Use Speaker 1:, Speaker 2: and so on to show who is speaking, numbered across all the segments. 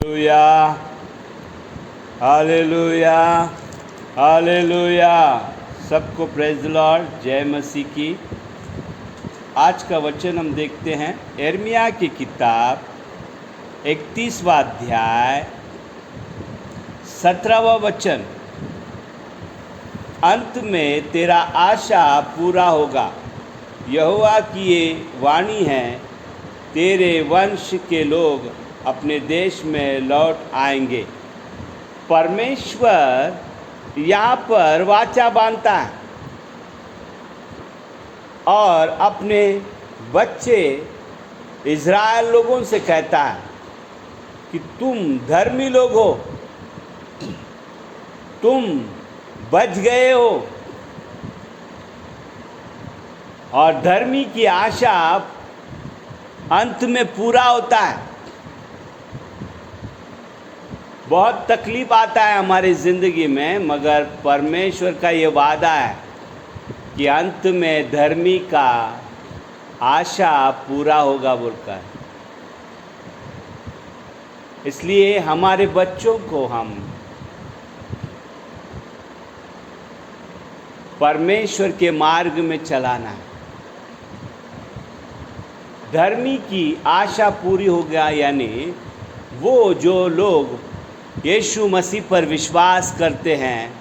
Speaker 1: Hallelujah, hallelujah, hallelujah. सबको praise the Lord, जय मसीह की। आज का वचन हम देखते हैं यिर्मयाह की किताब 31वां अध्याय 17वां वचन। अंत में तेरा आशा पूरा होगा, यहोवा की ये वाणी है, तेरे वंश के लोग अपने देश में लौट आएंगे। परमेश्वर यहाँ पर वाचा बांधता है और अपने बच्चे इज़राइल लोगों से कहता है कि तुम धर्मी लोग हो, तुम बच गए हो। और धर्मी की आशा अंत में पूरा होता है। बहुत तकलीफ आता है हमारी ज़िंदगी में, मगर परमेश्वर का ये वादा है कि अंत में धर्मी का आशा पूरा होगा बोलकर। इसलिए हमारे बच्चों को हम परमेश्वर के मार्ग में चलाना है। धर्मी की आशा पूरी हो गया, यानी वो जो लोग यीशु मसीह पर विश्वास करते हैं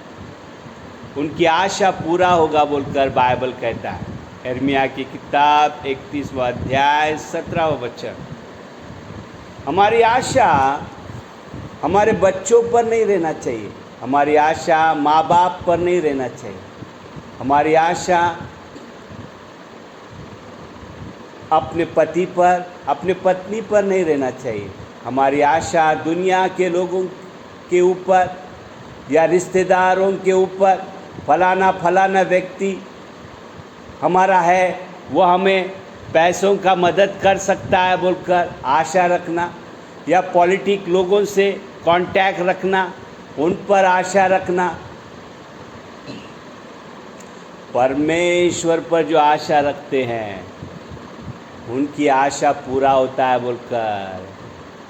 Speaker 1: उनकी आशा पूरा होगा बोलकर बाइबल कहता है। यिर्मयाह की किताब 31वां अध्याय 17वां वचन। हमारी आशा हमारे बच्चों पर नहीं रहना चाहिए, हमारी आशा माँ बाप पर नहीं रहना चाहिए, हमारी आशा अपने पति पर, अपने पत्नी पर नहीं रहना चाहिए, हमारी आशा दुनिया के लोगों के ऊपर या रिश्तेदारों के ऊपर, फलाना व्यक्ति हमारा है, वो हमें पैसों का मदद कर सकता है बोलकर आशा रखना, या पॉलिटिक लोगों से कांटेक्ट रखना, उन पर आशा रखना। परमेश्वर पर जो आशा रखते हैं उनकी आशा पूरा होता है बोलकर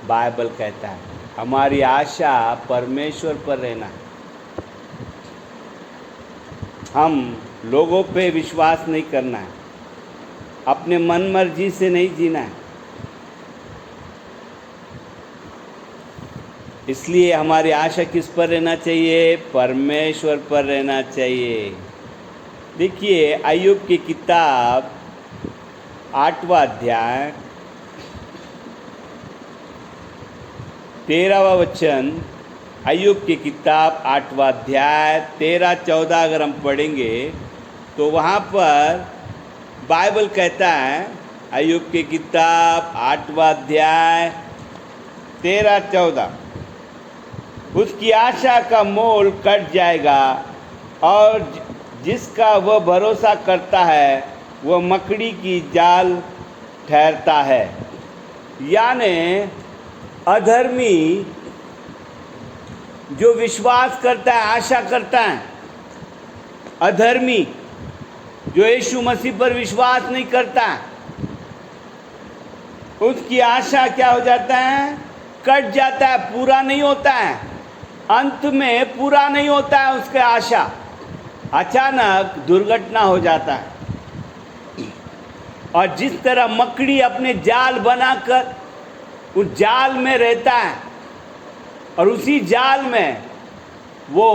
Speaker 1: बाइबल कहता है। हमारी आशा परमेश्वर पर रहना है। हम लोगों पे विश्वास नहीं करना है, अपने मन मर्जी से नहीं जीना है। इसलिए हमारी आशा किस पर रहना चाहिए? परमेश्वर पर रहना चाहिए। देखिए अय्यूब की किताब 8वां अध्याय 13वां वचन। अय्यूब की किताब 8वां अध्याय 13-14 अगर हम पढ़ेंगे तो वहाँ पर बाइबल कहता है, अय्यूब की किताब 8वां अध्याय 13-14, उसकी आशा का मोल कट जाएगा और जिसका वह भरोसा करता है वह मकड़ी की जाल ठहरता है। यानी अधर्मी जो विश्वास करता है, आशा करता है, अधर्मी जो यीशु मसीह पर विश्वास नहीं करता, उसकी आशा क्या हो जाता है? कट जाता है, पूरा नहीं होता है। अंत में पूरा नहीं होता है उसका आशा, अचानक दुर्घटना हो जाता है। और जिस तरह मकड़ी अपने जाल बनाकर उस जाल में रहता है और उसी जाल में वो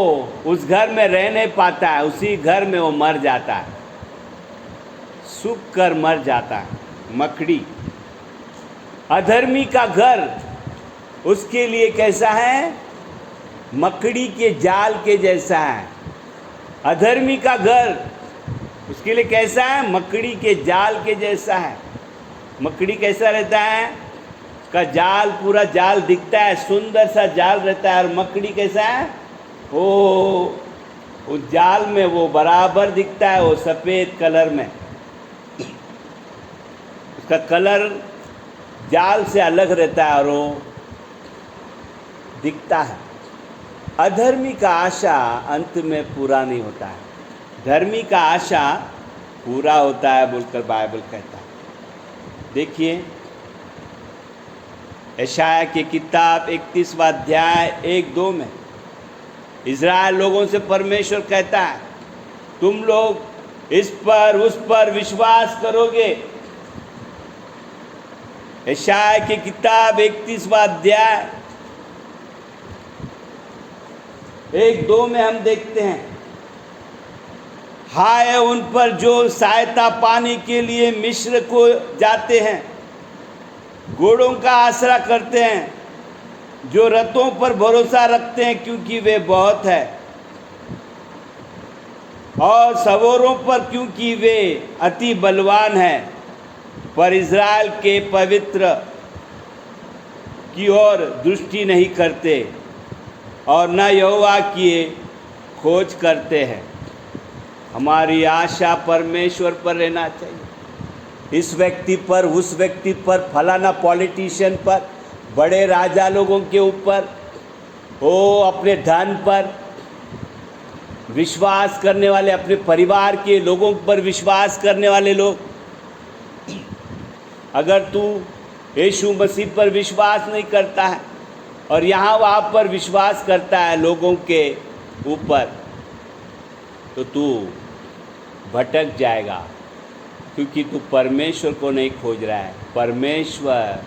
Speaker 1: उस घर में रह नहीं पाता है, उसी घर में वो मर जाता है, सूख कर मर जाता है। मकड़ी, अधर्मी का घर उसके लिए कैसा है? मकड़ी के जाल के जैसा है। अधर्मी का घर उसके लिए कैसा है? मकड़ी के जाल के जैसा है। मकड़ी कैसा रहता है? उसका जाल, पूरा जाल दिखता है, सुंदर सा जाल रहता है। और मकड़ी कैसा है? वो उस जाल में वो बराबर दिखता है, वो सफ़ेद कलर में, उसका कलर जाल से अलग रहता है और वो दिखता है। अधर्मी का आशा अंत में पूरा नहीं होता है, धर्मी का आशा पूरा होता है बोलकर बाइबल कहता है। देखिए यशाया की किताब 31वां अध्याय 1-2 में इज़राइल लोगों से परमेश्वर कहता है, तुम लोग इस पर उस पर विश्वास करोगे। यशाया की किताब 31वां अध्याय 1-2 में हम देखते हैं, हाय उन पर जो सहायता पाने के लिए मिस्र को जाते हैं, घोड़ों का आसरा करते हैं, जो रथों पर भरोसा रखते हैं क्योंकि वे बहुत है, और सवारों पर क्योंकि वे अति बलवान हैं, पर इज़राइल के पवित्र की ओर दृष्टि नहीं करते और न यहोवा की खोज करते हैं। हमारी आशा परमेश्वर पर रहना चाहिए। इस व्यक्ति पर, उस व्यक्ति पर, फलाना पॉलिटिशियन पर, बड़े राजा लोगों के ऊपर, ओ अपने धन पर विश्वास करने वाले, अपने परिवार के लोगों पर विश्वास करने वाले लोग, अगर तू यीशु मसीह पर विश्वास नहीं करता है और यहाँ वहाँ पर विश्वास करता है लोगों के ऊपर, तो तू भटक जाएगा, क्योंकि तू परमेश्वर को नहीं खोज रहा है। परमेश्वर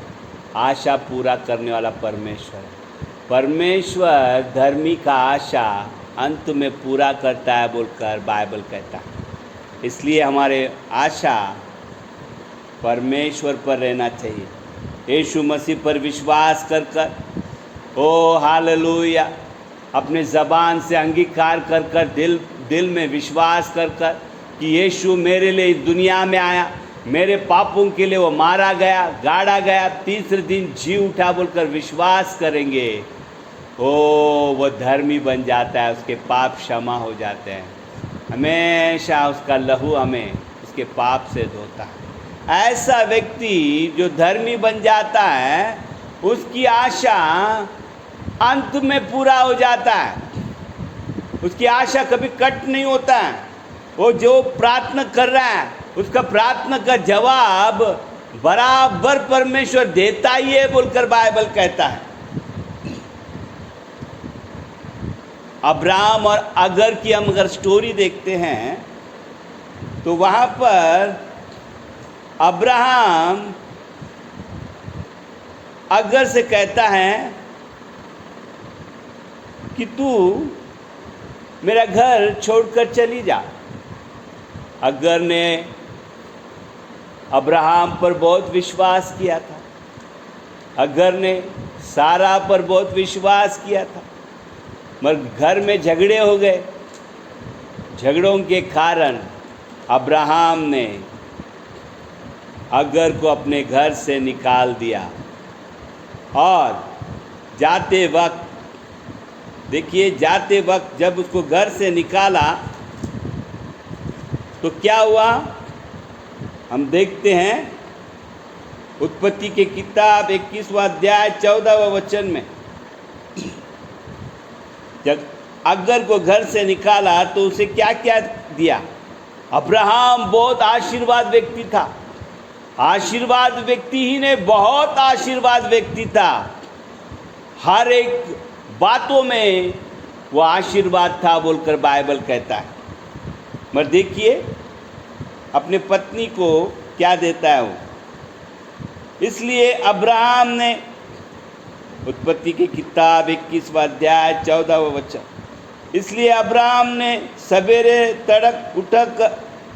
Speaker 1: आशा पूरा करने वाला परमेश्वर है। परमेश्वर धर्मी का आशा अंत में पूरा करता है बोलकर बाइबल कहता है। इसलिए हमारे आशा परमेश्वर पर रहना चाहिए। यीशु मसीह पर विश्वास कर कर, ओ हालेलुया, अपने ज़बान से अंगीकार कर कर, दिल में विश्वास कर कर कि यीशु मेरे लिए इस दुनिया में आया, मेरे पापों के लिए वो मारा गया, गाड़ा गया, तीसरे दिन जी उठा बोलकर विश्वास करेंगे, ओ वो धर्मी बन जाता है, उसके पाप क्षमा हो जाते हैं। हमेशा उसका लहू हमें उसके पाप से धोता है। ऐसा व्यक्ति जो धर्मी बन जाता है, उसकी आशा अंत में पूरा हो जाता है, उसकी आशा कभी कट नहीं होता है। वो जो प्रार्थना कर रहा है, उसका प्रार्थना का जवाब बराबर परमेश्वर देता ही है बोलकर बाइबल कहता है। अब्राहम और अगर की हम अगर स्टोरी देखते हैं तो वहाँ पर अब्राहम अगर से कहता है कि तू मेरा घर छोड़कर चली जा। अगर ने अब्राहम पर बहुत विश्वास किया था, अगर ने सारा पर बहुत विश्वास किया था, मगर घर में झगड़े हो गए। झगड़ों के कारण अब्राहम ने अगर को अपने घर से निकाल दिया और जाते वक्त, देखिए जाते वक्त जब उसको घर से निकाला तो क्या हुआ हम देखते हैं। उत्पत्ति की किताब 21वां अध्याय 14वां वचन में, जब अगर को घर से निकाला तो उसे क्या क्या दिया। अब्राहम बहुत आशीर्वाद व्यक्ति था, आशीर्वाद व्यक्ति ही ने बहुत आशीर्वाद व्यक्ति था। हर एक बातों में वो आशीर्वाद था बोलकर बाइबल कहता है। मगर देखिए अपने पत्नी को क्या देता है वो। इसलिए अब्राहम ने, उत्पत्ति की किताब 21वां अध्याय 14वां वचन, इसलिए अब्राहम ने सवेरे तड़क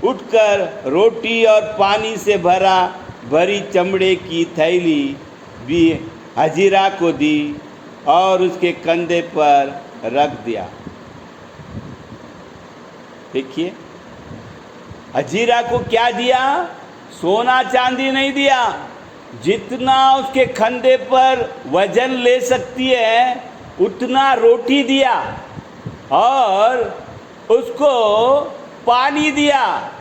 Speaker 1: उठकर रोटी और पानी से भरी चमड़े की थैली भी हजीरा को दी और उसके कंधे पर रख दिया। देखिए हजीरा को क्या दिया, सोना चांदी नहीं दिया, जितना उसके कंधे पर वजन ले सकती है उतना रोटी दिया और उसको पानी दिया,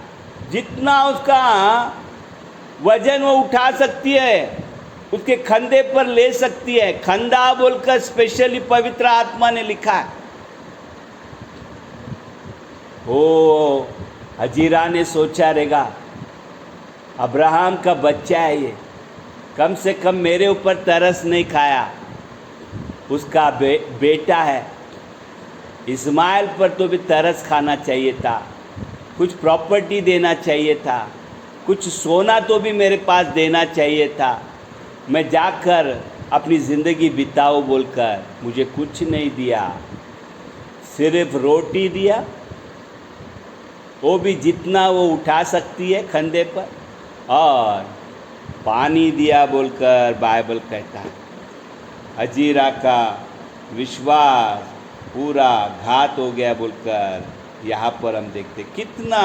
Speaker 1: जितना उसका वजन वो उठा सकती है, उसके कंधे पर ले सकती है। कंधा बोलकर स्पेशली पवित्र आत्मा ने लिखा है। ओ हजीरा ने सोचा रहेगा अब्राहम का बच्चा है ये, कम से कम मेरे ऊपर तरस नहीं खाया। उसका बेटा है इस्माइल पर तो भी तरस खाना चाहिए था, कुछ प्रॉपर्टी देना चाहिए था, कुछ सोना तो भी मेरे पास देना चाहिए था। मैं जाकर अपनी ज़िंदगी बिताऊं बोलकर मुझे कुछ नहीं दिया, सिर्फ रोटी दिया, वो भी जितना वो उठा सकती है कंधे पर, और पानी दिया बोलकर बाइबल कहता है। हजीरा का विश्वास पूरा घात हो गया बोलकर यहाँ पर हम देखते कितना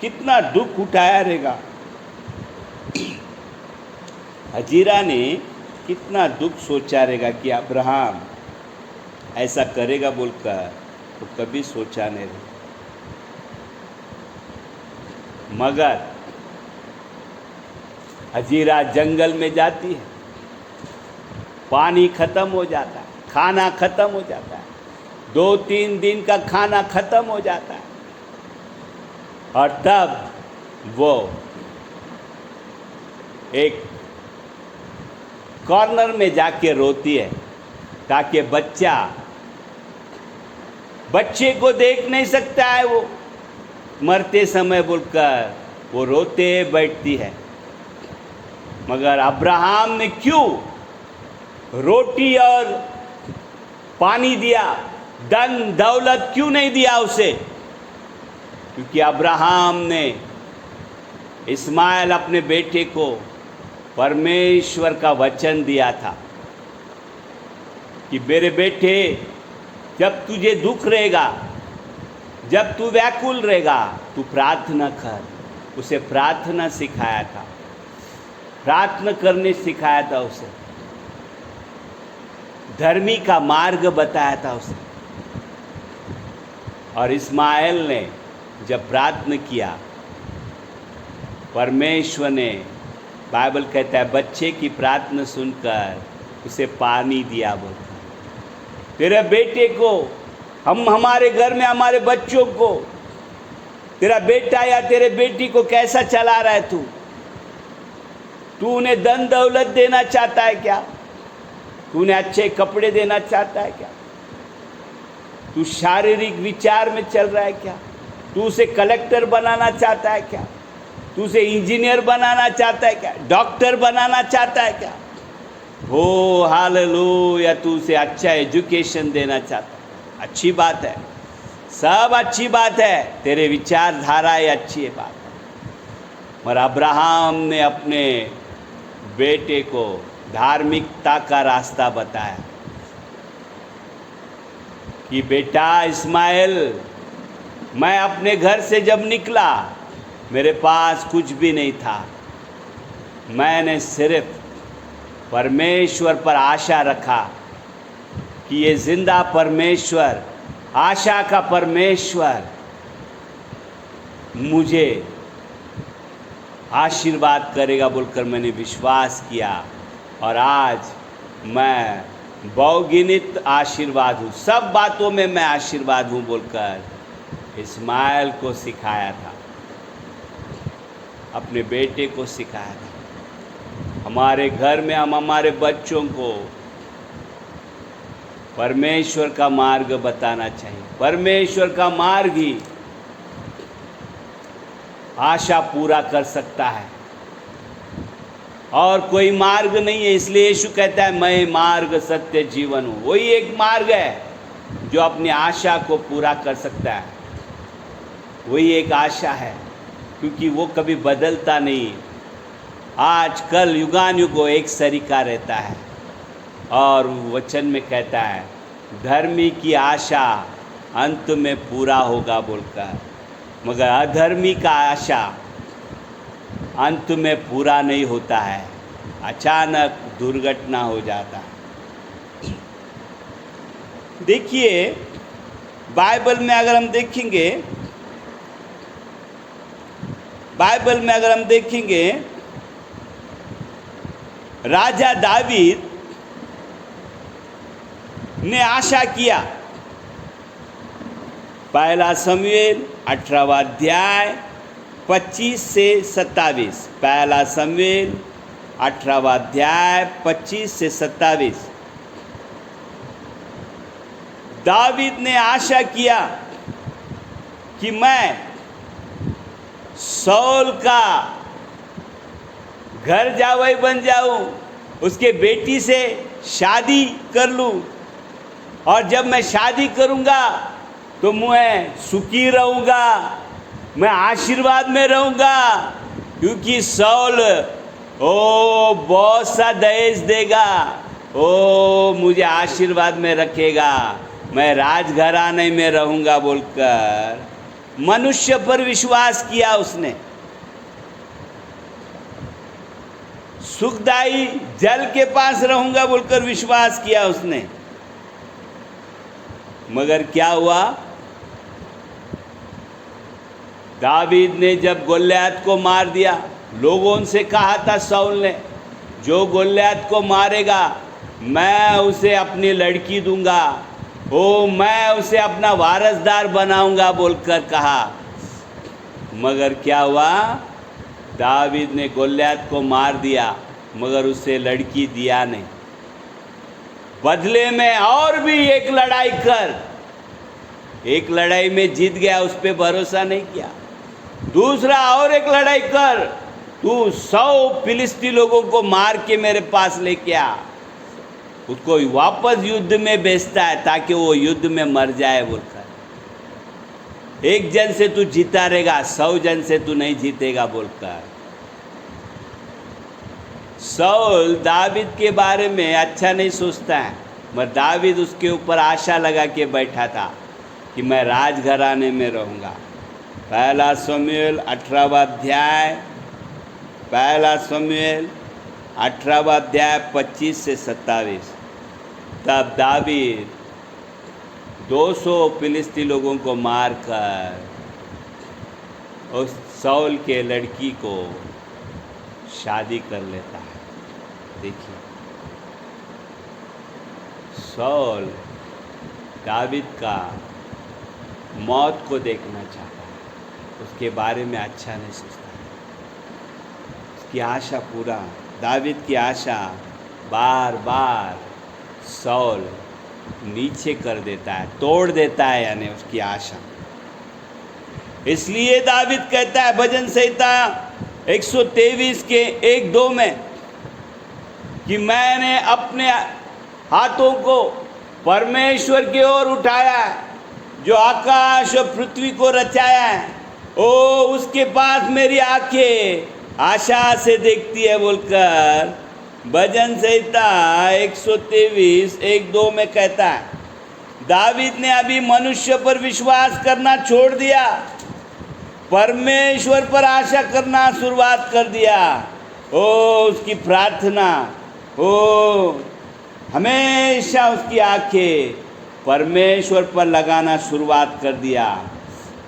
Speaker 1: कितना दुख उठाया रहेगा। हजीरा ने कितना दुख सोचा रहेगा कि अब्राहम ऐसा करेगा बोलकर तो कभी सोचा नहीं रहेगा। मगर हजीरा जंगल में जाती है, पानी खत्म हो जाता है, खाना खत्म हो जाता है, 2-3 दिन का खाना खत्म हो जाता है, और तब वो एक कॉर्नर में जाके रोती है ताकि बच्चे को देख नहीं सकता है वो मरते समय बोलकर वो रोते बैठती है। मगर अब्राहम ने क्यों रोटी और पानी दिया, धन दौलत क्यों नहीं दिया उसे? क्योंकि अब्राहम ने इस्माइल अपने बेटे को परमेश्वर का वचन दिया था कि मेरे बेटे, जब तुझे दुख रहेगा, जब तू व्याकुल रहेगा, तू प्रार्थना कर। उसे प्रार्थना सिखाया था, प्रार्थना करने सिखाया था उसे, धर्मी का मार्ग बताया था उसे। और इस्माइल ने जब प्रार्थना किया, परमेश्वर ने, बाइबल कहता है, बच्चे की प्रार्थना सुनकर उसे पानी दिया। बोलता तेरे बेटे को, हमारे घर में हमारे बच्चों को, तेरा बेटा या तेरे बेटी को कैसा चला रहा है तू उन्हें धन दौलत देना चाहता है क्या? तू उन्हें अच्छे कपड़े देना चाहता है क्या? तू शारीरिक विचार में चल रहा है क्या? तू उसे कलेक्टर बनाना चाहता है क्या? तू उसे इंजीनियर बनाना चाहता है क्या? डॉक्टर बनाना चाहता है क्या? हो हालेलुया, तू उसे अच्छा एजुकेशन देना चाहता है। अच्छी बात है, सब अच्छी बात है, तेरे विचारधारा अच्छी है बात है। मगर अब्राहम ने अपने बेटे को धार्मिकता का रास्ता बताया कि बेटा इस्माइल, मैं अपने घर से जब निकला मेरे पास कुछ भी नहीं था, मैंने सिर्फ परमेश्वर पर आशा रखा कि ये जिंदा परमेश्वर, आशा का परमेश्वर मुझे आशीर्वाद करेगा बोलकर मैंने विश्वास किया, और आज मैं बहुगिनित आशीर्वाद हूँ, सब बातों में मैं आशीर्वाद हूँ बोलकर इस्माइल को सिखाया था, अपने बेटे को सिखाया था। हमारे घर में हम हमारे बच्चों को परमेश्वर का मार्ग बताना चाहिए। परमेश्वर का मार्ग ही आशा पूरा कर सकता है, और कोई मार्ग नहीं है। इसलिए यीशु कहता है, मैं मार्ग सत्य जीवन हूँ। वही एक मार्ग है जो अपनी आशा को पूरा कर सकता है, वही एक आशा है, क्योंकि वो कभी बदलता नहीं। आज कल युगानुयुग एक सरीका रहता है, और वचन में कहता है धर्मी की आशा अंत में पूरा होगा बोलकर, मगर अधर्मी का आशा अंत में पूरा नहीं होता है, अचानक दुर्घटना हो जाता है। देखिए बाइबल में अगर हम देखेंगे, बाइबल में अगर हम देखेंगे, राजा दावीद ने आशा किया। पहला शमूएल 18वां अध्याय 25 से 27, पहला शमूएल 18वां अध्याय 25 से 27। दावीद ने आशा किया कि मैं सौल का घर जावई बन जाऊं, उसके बेटी से शादी कर लूं, और जब मैं शादी करूंगा तो मैं सुखी रहूंगा, मैं आशीर्वाद में रहूंगा, क्योंकि सौल बहुत सा दहेज देगा, मुझे आशीर्वाद में रखेगा, मैं राजघराने में रहूंगा बोलकर मनुष्य पर विश्वास किया उसने। सुखदाई जल के पास रहूंगा बोलकर विश्वास किया उसने। मगर क्या हुआ? दावीद ने जब गोलियत को मार दिया, लोगों से कहा था सौल ने, जो गोलियत को मारेगा मैं उसे अपनी लड़की दूंगा, मैं उसे अपना वारसदार बनाऊंगा बोलकर कहा। मगर क्या हुआ? दावीद ने गोलियत को मार दिया मगर उसे लड़की दिया नहीं। बदले में और भी एक लड़ाई कर, एक लड़ाई में जीत गया, उस पर भरोसा नहीं किया। दूसरा और एक लड़ाई कर, तू 100 फिलिस्ती लोगों को मार के मेरे पास लेके आ। उसको वापस युद्ध में भेजता है ताकि वो युद्ध में मर जाए बोलकर। एक जन से तू जीता रहेगा, 100 जन से तू नहीं जीतेगा बोलकर। सौल दावीद के बारे में अच्छा नहीं सोचता है, मगर दावीद उसके ऊपर आशा लगा के बैठा था कि मैं राजघराने में रहूँगा। पहला शमूएल 18वां अध्याय, पहला शमूएल 18वां अध्याय 25 से 27। तब दावीद 200 फिलिस्ती लोगों को मारकर उस सौल के लड़की को शादी कर लेता है। देखिए, सौल दावीद का मौत को देखना चाहता है, उसके बारे में अच्छा नहीं सोचता है। उसकी आशा पूरा, दावीद की आशा बार बार सौल नीचे कर देता है, तोड़ देता है, यानी उसकी आशा। इसलिए दावीद कहता है भजन संहिता 123 के 1-2 में कि मैंने अपने हाथों को परमेश्वर की ओर उठाया है, जो आकाश और पृथ्वी को रचाया है। उसके पास मेरी आंखें आशा से देखती है बोलकर भजन संहिता 123 1-2 में कहता है। दावीद ने अभी मनुष्य पर विश्वास करना छोड़ दिया, परमेश्वर पर आशा करना शुरुआत कर दिया। उसकी प्रार्थना, हमेशा उसकी आंखें परमेश्वर पर लगाना शुरुआत कर दिया,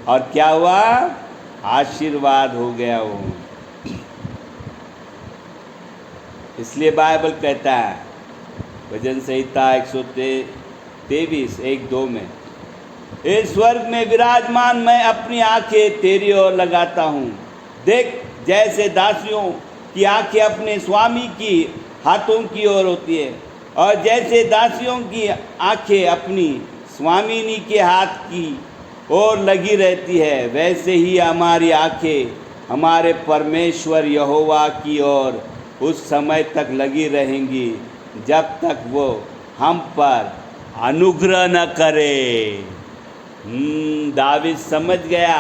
Speaker 1: और क्या हुआ? आशीर्वाद हो गया वो। इसलिए बाइबल कहता है भजन संहिता 123 1-2 में, हे स्वर्ग में विराजमान, मैं अपनी आंखें तेरी ओर लगाता हूँ। देख, जैसे दासियों की आंखें अपने स्वामी की हाथों की ओर होती है, और जैसे दासियों की आंखें अपनी स्वामिनी के हाथ की ओर लगी रहती है, वैसे ही हमारी आंखें हमारे परमेश्वर यहोवा की ओर उस समय तक लगी रहेंगी जब तक वो हम पर अनुग्रह न करे। दावीद समझ गया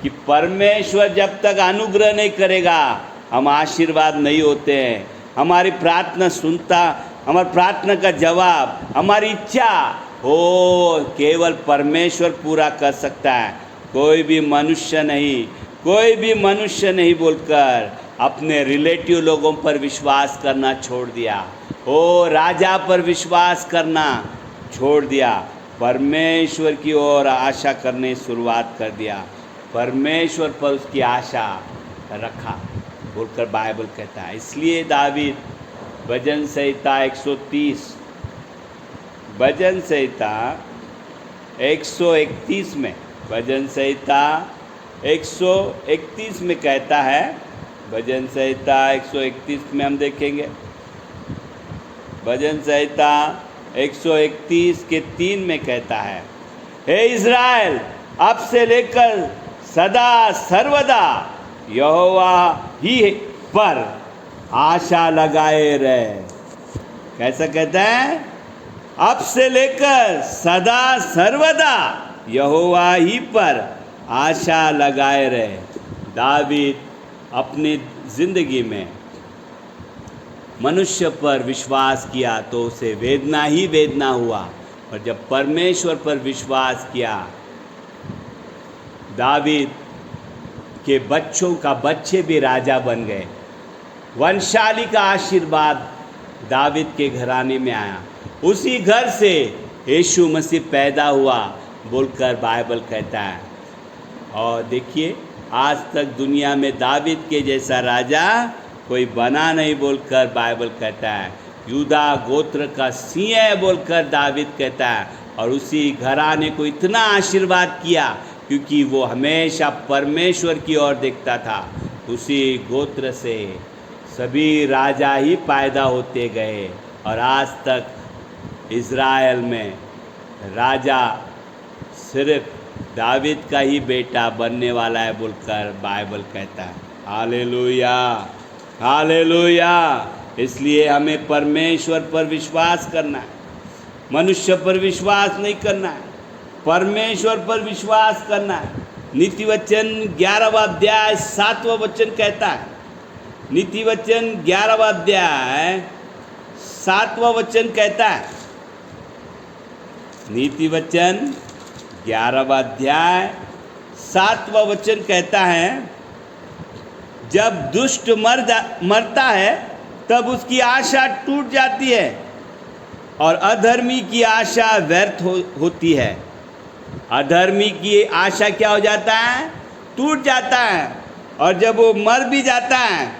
Speaker 1: कि परमेश्वर जब तक अनुग्रह नहीं करेगा हम आशीर्वाद नहीं होते हैं। हमारी प्रार्थना सुनता, हमारी प्रार्थना का जवाब, हमारी इच्छा केवल परमेश्वर पूरा कर सकता है, कोई भी मनुष्य नहीं, कोई भी मनुष्य नहीं बोलकर अपने रिलेटिव लोगों पर विश्वास करना छोड़ दिया। राजा पर विश्वास करना छोड़ दिया, परमेश्वर की ओर आशा करने शुरुआत कर दिया, परमेश्वर पर उसकी आशा रखा बोलकर बाइबल कहता है। इसलिए दावीद भजन संहिता 130, भजन संहिता 131 में, भजन संहिता 131 में कहता है, भजन संहिता 131 में हम देखेंगे। भजन संहिता 131 के 3 में कहता है, हे इज़राइल, अब से लेकर सदा सर्वदा यहोवा ही पर आशा लगाए रहे। कैसा कहता है? अब से लेकर सदा सर्वदा यहोवा ही पर आशा लगाए रहे। दावीद अपनी ज़िंदगी में मनुष्य पर विश्वास किया तो उसे वेदना ही वेदना हुआ, और जब परमेश्वर पर विश्वास किया, दावीद के बच्चों का बच्चे भी राजा बन गए। वंशाली का आशीर्वाद दावीद के घराने में आया। उसी घर से यीशु मसीह पैदा हुआ बोलकर बाइबल कहता है। और देखिए, आज तक दुनिया में दावीद के जैसा राजा कोई बना नहीं बोलकर बाइबल कहता है। यूदा गोत्र का सिंह है बोलकर दावीद कहता है। और उसी घराने को इतना आशीर्वाद किया क्योंकि वो हमेशा परमेश्वर की ओर देखता था। उसी गोत्र से सभी राजा ही पैदा होते गए, और आज तक इज़राइल में राजा सिर्फ दावीद का ही बेटा बनने वाला है बोलकर बाइबल कहता है। Hallelujah, hallelujah. इसलिए हमें परमेश्वर पर विश्वास करना है, मनुष्य पर विश्वास नहीं करना है, परमेश्वर पर विश्वास करना है। नीति वचन 11वां अध्याय 7वां वचन कहता है। नीति वचन 11वां अध्याय 7वां वचन कहता है। नीति वचन 11वां अध्याय 7वां वचन कहता है, जब दुष्ट मरता है तब उसकी आशा टूट जाती है और अधर्मी की आशा व्यर्थ होती है। अधर्मी की आशा क्या हो जाता है? टूट जाता है। और जब वो मर भी जाता है,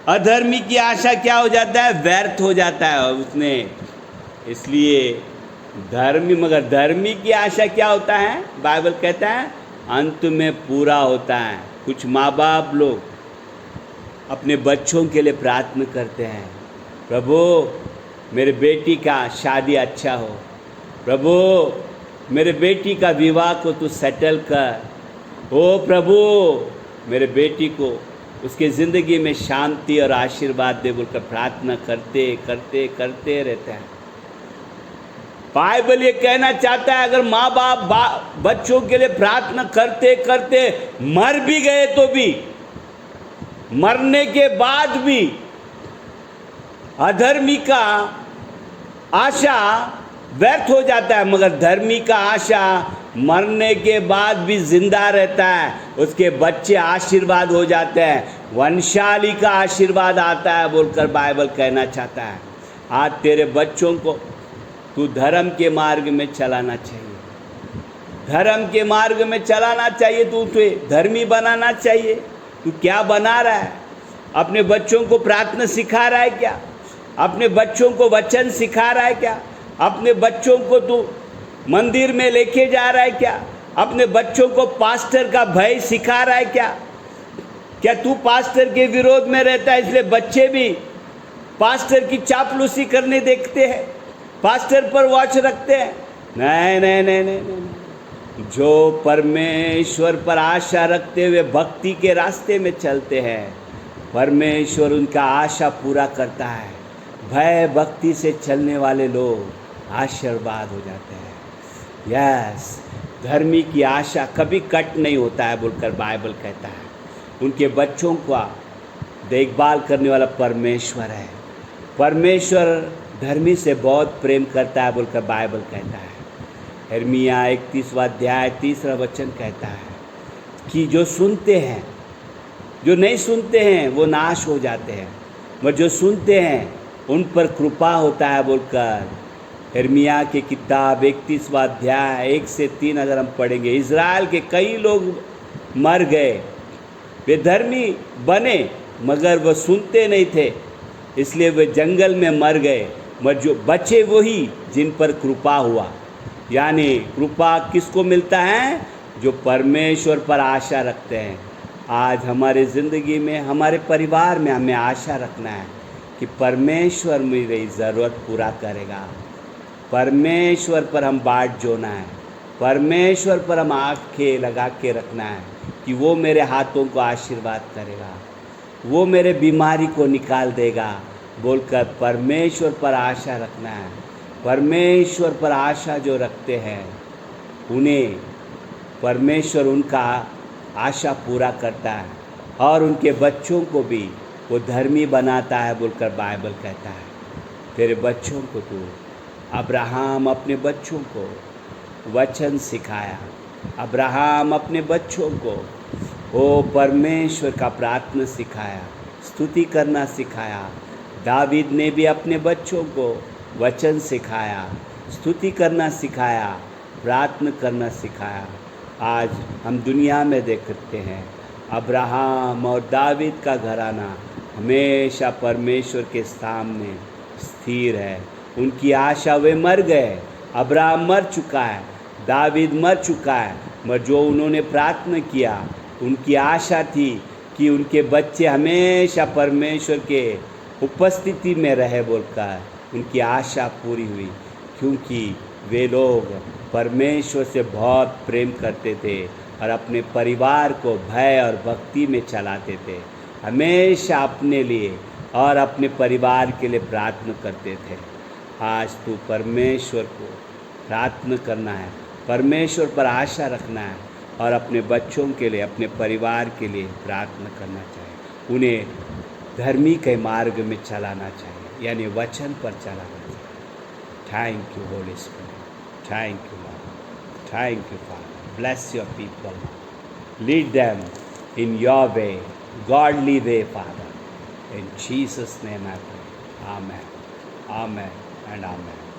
Speaker 1: अधर्मी की आशा क्या हो जाता है? व्यर्थ हो जाता है उसने। इसलिए मगर धर्मी की आशा क्या होता है? बाइबल कहता है अंत में पूरा होता है। कुछ माँ बाप लोग अपने बच्चों के लिए प्रार्थना करते हैं, प्रभु मेरे बेटी का शादी अच्छा हो, प्रभु मेरे बेटी का विवाह को तू सेटल कर, ओ प्रभु मेरे बेटी को उसके ज़िंदगी में शांति और आशीर्वाद दे बोलकर प्रार्थना करते करते करते रहते हैं। बाइबल ये कहना चाहता है, अगर माँ बाप बच्चों के लिए प्रार्थना करते करते मर भी गए तो भी, मरने के बाद भी अधर्मी का आशा व्यर्थ हो जाता है, मगर धर्मी का आशा मरने के बाद भी जिंदा रहता है। उसके बच्चे आशीर्वाद हो जाते हैं, वंशाली का आशीर्वाद आता है बोलकर बाइबल कहना चाहता है। आज तेरे बच्चों को तू धर्म के मार्ग में चलाना चाहिए, धर्म के मार्ग में चलाना चाहिए। तू धर्मी बनाना चाहिए। तू क्या बना रहा है? अपने बच्चों को प्रार्थना सिखा रहा है क्या? अपने बच्चों को वचन सिखा रहा है क्या? अपने बच्चों को तू मंदिर में लेके जा रहा है क्या? अपने बच्चों को पास्टर का भय सिखा रहा है क्या? क्या तू पास्टर के विरोध में रहता है इसलिए बच्चे भी पास्टर की चापलूसी करने देखते हैं, पास्टर पर वॉच रखते हैं? नहीं नहीं नहीं नहीं, नहीं। जो परमेश्वर पर आशा रखते हुए भक्ति के रास्ते में चलते हैं, परमेश्वर उनका आशा पूरा करता है। भय भक्ति से चलने वाले लोग आशीर्वाद हो जाते हैं। यस, धर्मी की आशा कभी कट नहीं होता है बोलकर बाइबल कहता है। उनके बच्चों का देखभाल करने वाला परमेश्वर है। परमेश्वर धर्मी से बहुत प्रेम करता है बोलकर बाइबल कहता है। यिर्मयाह 31वां अध्याय 3रा वचन कहता है कि जो सुनते हैं, जो नहीं सुनते हैं वो नाश हो जाते हैं, मगर जो सुनते हैं उन पर कृपा होता है बोलकर यिर्मयाह की किताब 31वां अध्याय 1 से 3 अगर हम पढ़ेंगे। इज़राइल के कई लोग मर गए, वे धर्मी बने मगर वो सुनते नहीं थे, इसलिए वे जंगल में मर गए। मगर जो बचे वही जिन पर कृपा हुआ। यानी कृपा किसको मिलता है? जो परमेश्वर पर आशा रखते हैं। आज हमारे ज़िंदगी में, हमारे परिवार में हमें आशा रखना है कि परमेश्वर मेरी ज़रूरत पूरा करेगा। परमेश्वर पर हम बाट जोना है, परमेश्वर पर हम आँखें लगा के रखना है कि वो मेरे हाथों को आशीर्वाद करेगा, वो मेरे बीमारी को निकाल देगा बोलकर परमेश्वर पर आशा रखना है। परमेश्वर पर आशा जो रखते हैं उन्हें परमेश्वर उनका आशा पूरा करता है और उनके बच्चों को भी वो धर्मी बनाता है बोलकर बाइबल कहता है। तेरे बच्चों को तू, अब्राहम अपने बच्चों को वचन सिखाया, अब्राहम अपने बच्चों को वो परमेश्वर का प्रार्थना सिखाया, स्तुति करना सिखाया। दावीद ने भी अपने बच्चों को वचन सिखाया, स्तुति करना सिखाया, प्रार्थना करना सिखाया। आज हम दुनिया में देखते हैं अब्राहम और दावीद का घराना हमेशा परमेश्वर के सामने स्थिर है। उनकी आशा, वे मर गए, अब्राहम मर चुका है, दावीद मर चुका है, मगर जो उन्होंने प्रार्थना किया, उनकी आशा थी कि उनके बच्चे हमेशा परमेश्वर के उपस्थिति में रहे बोलकर उनकी आशा पूरी हुई, क्योंकि वे लोग परमेश्वर से बहुत प्रेम करते थे और अपने परिवार को भय और भक्ति में चलाते थे। हमेशा अपने लिए और अपने परिवार के लिए प्रार्थना करते थे। आज तू परमेश्वर को प्रार्थना करना है, परमेश्वर पर आशा रखना है और अपने बच्चों के लिए, अपने परिवार के लिए प्रार्थना करना चाहिए। उन्हें धर्मी के मार्ग में चलाना चाहिए, यानी वचन पर चलाना चाहिए। Thank you Holi spirit, thank you Lord, thank you father. Bless your people, lead them in your way, godly way father. In Jesus' name I pray. Amen. Amen and amen.